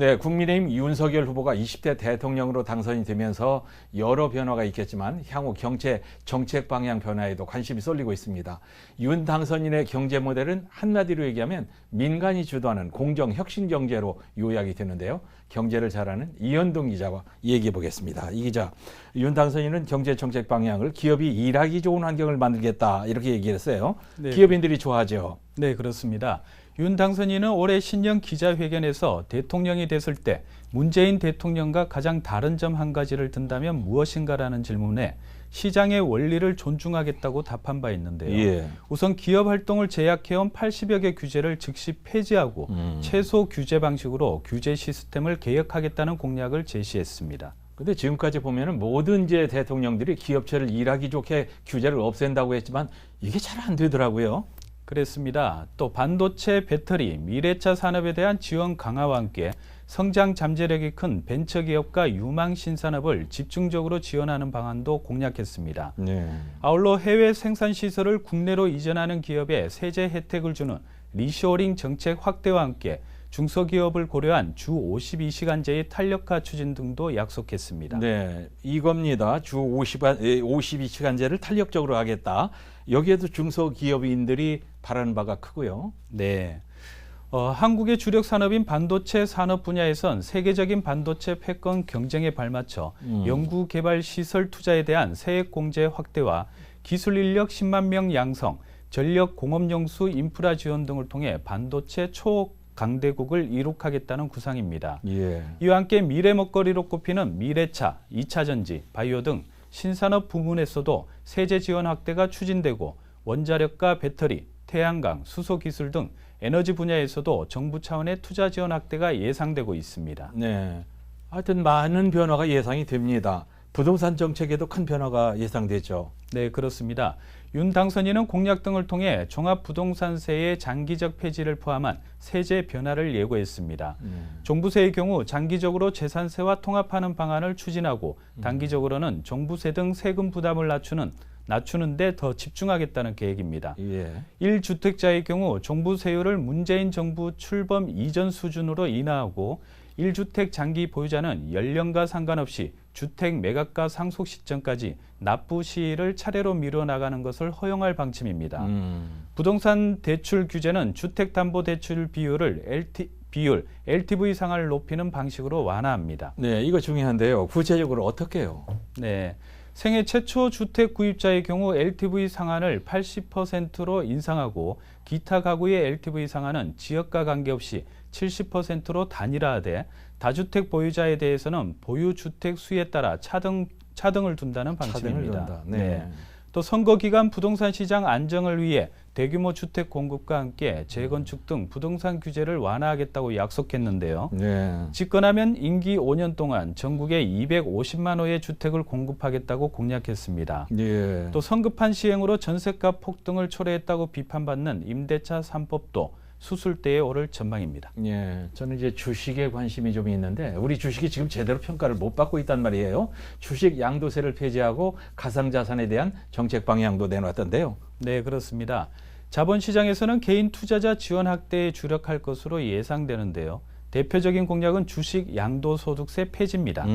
네, 국민의힘 윤석열 후보가 20대 대통령으로 당선이 되면서 여러 변화가 있겠지만 향후 정책 방향 변화에도 관심이 쏠리고 있습니다. 윤 당선인의 경제 모델은 한마디로 얘기하면 민간이 주도하는 공정 혁신 경제로 요약이 되는데요. 경제를 잘 아는 이현동 기자와 얘기해 보겠습니다. 이 기자, 윤 당선인은 경제 정책 방향을 기업이 일하기 좋은 환경을 만들겠다 이렇게 얘기를 했어요. 네. 기업인들이 좋아하죠. 네, 그렇습니다. 윤 당선인은 올해 신년 기자회견에서 대통령이 됐을 때 문재인 대통령과 가장 다른 점 한 가지를 든다면 무엇인가라는 질문에 시장의 원리를 존중하겠다고 답한 바 있는데요. 예. 우선 기업 활동을 제약해온 80여 개 규제를 즉시 폐지하고 최소 규제 방식으로 규제 시스템을 개혁하겠다는 공약을 제시했습니다. 근데 지금까지 보면은 모든 이제 대통령들이 기업체를 일하기 좋게 규제를 없앤다고 했지만 이게 잘 안 되더라고요. 그랬습니다. 또 반도체, 배터리, 미래차 산업에 대한 지원 강화와 함께 성장 잠재력이 큰 벤처기업과 유망 신산업을 집중적으로 지원하는 방안도 공약했습니다. 네. 아울러 해외 생산시설을 국내로 이전하는 기업에 세제 혜택을 주는 리쇼어링 정책 확대와 함께 중소기업을 고려한 주 52시간제의 탄력화 추진 등도 약속했습니다. 네, 이겁니다. 주 52시간제를 탄력적으로 하겠다. 여기에도 중소기업인들이 바라는 바가 크고요. 네. 한국의 주력 산업인 반도체 산업 분야에선 세계적인 반도체 패권 경쟁에 발맞춰 연구개발 시설 투자에 대한 세액 공제 확대와 기술 인력 10만 명 양성, 전력 공업용수 인프라 지원 등을 통해 반도체 초강대국을 이룩하겠다는 구상입니다. 예. 이와 함께 미래 먹거리로 꼽히는 미래차, 2차 전지, 바이오 등 신산업 부문에서도 세제 지원 확대가 추진되고 원자력과 배터리, 태양광, 수소기술 등 에너지 분야에서도 정부 차원의 투자 지원 확대가 예상되고 있습니다. 네, 하여튼 많은 변화가 예상이 됩니다. 부동산 정책에도 큰 변화가 예상되죠. 네, 그렇습니다. 윤 당선인은 공약 등을 통해 종합부동산세의 장기적 폐지를 포함한 세제 변화를 예고했습니다. 종부세의 경우 장기적으로 재산세와 통합하는 방안을 추진하고 단기적으로는 종부세 등 세금 부담을 낮추는 데 더 집중하겠다는 계획입니다. 예. 1주택자의 경우 종부세율을 문재인 정부 출범 이전 수준으로 인하하고 1주택 장기 보유자는 연령과 상관없이 주택 매각가 상속 시점까지 납부 시일을 차례로 미뤄나가는 것을 허용할 방침입니다. 부동산 대출 규제는 주택담보대출 비율 LTV 상한을 높이는 방식으로 완화합니다. 네, 이거 중요한데요. 구체적으로 어떻게 해요? 네. 생애 최초 주택 구입자의 경우 LTV 상한을 80%로 인상하고 기타 가구의 LTV 상한은 지역과 관계없이 70%로 단일화돼 다주택 보유자에 대해서는 보유 주택 수에 따라 차등을 둔다는 방침입니다. 네. 또 선거 기간 부동산 시장 안정을 위해 대규모 주택 공급과 함께 재건축 등 부동산 규제를 완화하겠다고 약속했는데요. 네. 집권하면 임기 5년 동안 전국에 250만 호의 주택을 공급하겠다고 공약했습니다. 네. 또 성급한 시행으로 전세가 폭등을 초래했다고 비판받는 임대차 3법도 수술대에 오를 전망입니다. 예, 저는 이제 주식에 관심이 좀 있는데 우리 주식이 지금 제대로 평가를 못 받고 있단 말이에요. 주식 양도세를 폐지하고 가상자산에 대한 정책 방향도 내놨던데요. 네, 그렇습니다. 자본시장에서는 개인 투자자 지원 확대에 주력할 것으로 예상되는데요. 대표적인 공약은 주식 양도소득세 폐지입니다.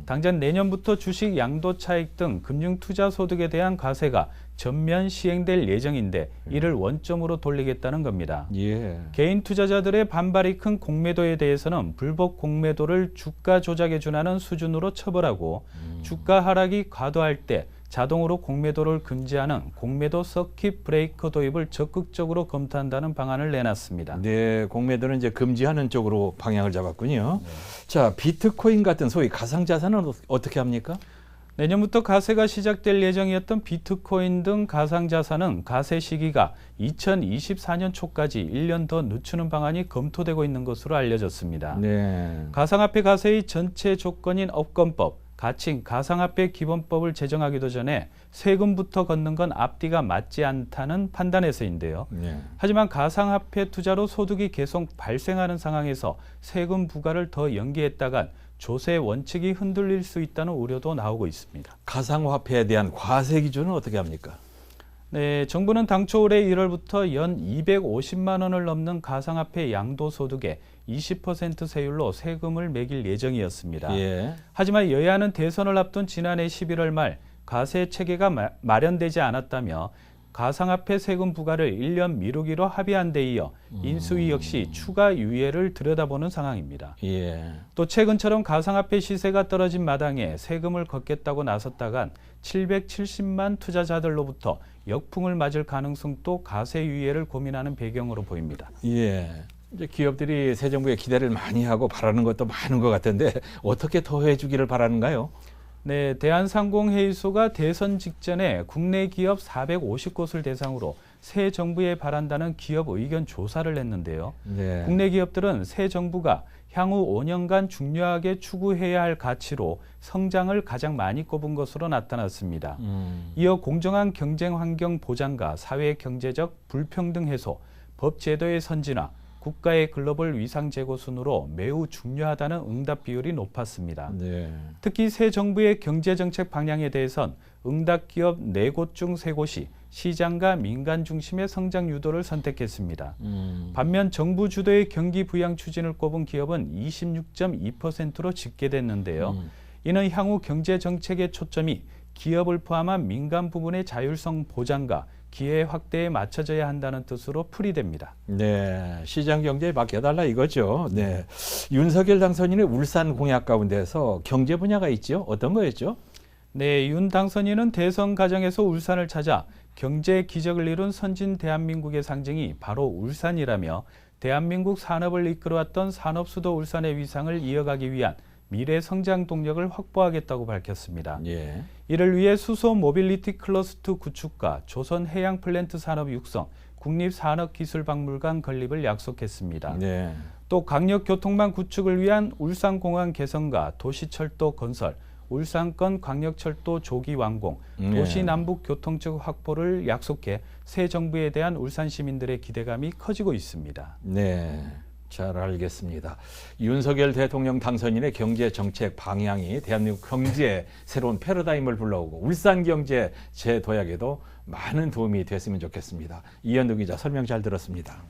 당장 내년부터 주식 양도차익 등 금융투자소득에 대한 과세가 전면 시행될 예정인데 이를 원점으로 돌리겠다는 겁니다. 예. 개인 투자자들의 반발이 큰 공매도에 대해서는 불법 공매도를 주가 조작에 준하는 수준으로 처벌하고 주가 하락이 과도할 때 자동으로 공매도를 금지하는 공매도 서킷 브레이커 도입을 적극적으로 검토한다는 방안을 내놨습니다. 네, 공매도는 이제 금지하는 쪽으로 방향을 잡았군요. 네. 자, 비트코인 같은 소위 가상자산은 어떻게 합니까? 내년부터 가세가 시작될 예정이었던 비트코인 등 가상자산은 가세 시기가 2024년 초까지 1년 더 늦추는 방안이 검토되고 있는 것으로 알려졌습니다. 네. 가상화폐 가세의 전체 조건인 업권법, 가칭 가상화폐 기본법을 제정하기도 전에 세금부터 걷는 건 앞뒤가 맞지 않다는 판단에서인데요. 네. 하지만 가상화폐 투자로 소득이 계속 발생하는 상황에서 세금 부과를 더 연기했다간 조세 원칙이 흔들릴 수 있다는 우려도 나오고 있습니다. 가상화폐에 대한 과세 기준은 어떻게 합니까? 네, 정부는 당초 올해 1월부터 연 250만 원을 넘는 가상화폐 양도소득에 20% 세율로 세금을 매길 예정이었습니다. 예. 하지만 여야는 대선을 앞둔 지난해 11월 말 가세 체계가 마련되지 않았다며 가상화폐 세금 부과를 1년 미루기로 합의한 데 이어 인수위 역시 추가 유예를 들여다보는 상황입니다. 예. 또 최근처럼 가상화폐 시세가 떨어진 마당에 세금을 걷겠다고 나섰다간 770만 투자자들로부터 역풍을 맞을 가능성도 가세 유예를 고민하는 배경으로 보입니다. 예. 이제 기업들이 새 정부에 기대를 많이 하고 바라는 것도 많은 것 같은데 어떻게 더해 주기를 바라는가요? 네, 대한상공회의소가 대선 직전에 국내 기업 450곳을 대상으로 새 정부에 바란다는 기업 의견 조사를 했는데요. 네. 국내 기업들은 새 정부가 향후 5년간 중요하게 추구해야 할 가치로 성장을 가장 많이 꼽은 것으로 나타났습니다. 이어 공정한 경쟁 환경 보장과 사회 경제적 불평등 해소, 법 제도의 선진화, 국가의 글로벌 위상 제고 순으로 매우 중요하다는 응답 비율이 높았습니다. 네. 특히 새 정부의 경제정책 방향에 대해선 응답 기업 4곳 중 3곳이 시장과 민간 중심의 성장 유도를 선택했습니다. 반면 정부 주도의 경기 부양 추진을 꼽은 기업은 26.2%로 집계됐는데요. 이는 향후 경제정책의 초점이 기업을 포함한 민간 부분의 자율성 보장과 기회 확대에 맞춰져야 한다는 뜻으로 풀이됩니다. 네, 시장 경제에 맡겨달라 이거죠. 네, 윤석열 당선인의 울산 공약 가운데서 경제 분야가 있죠. 어떤 거였죠? 네, 윤 당선인은 대선 과정에서 울산을 찾아 경제 기적을 이룬 선진 대한민국의 상징이 바로 울산이라며 대한민국 산업을 이끌어왔던 산업수도 울산의 위상을 이어가기 위한 미래 성장 동력을 확보하겠다고 밝혔습니다. 예. 이를 위해 수소 모빌리티 클러스터 구축과 조선 해양 플랜트 산업 육성, 국립산업기술박물관 건립을 약속했습니다. 네. 또 강력교통망 구축을 위한 울산공항 개선과 도시철도 건설, 울산권 광역철도 조기 완공, 도시 남북 교통적 확보를 약속해 새 정부에 대한 울산 시민들의 기대감이 커지고 있습니다. 네. 잘 알겠습니다. 윤석열 대통령 당선인의 경제 정책 방향이 대한민국 경제에 새로운 패러다임을 불러오고 울산 경제 재도약에도 많은 도움이 됐으면 좋겠습니다. 이현두 기자 설명 잘 들었습니다.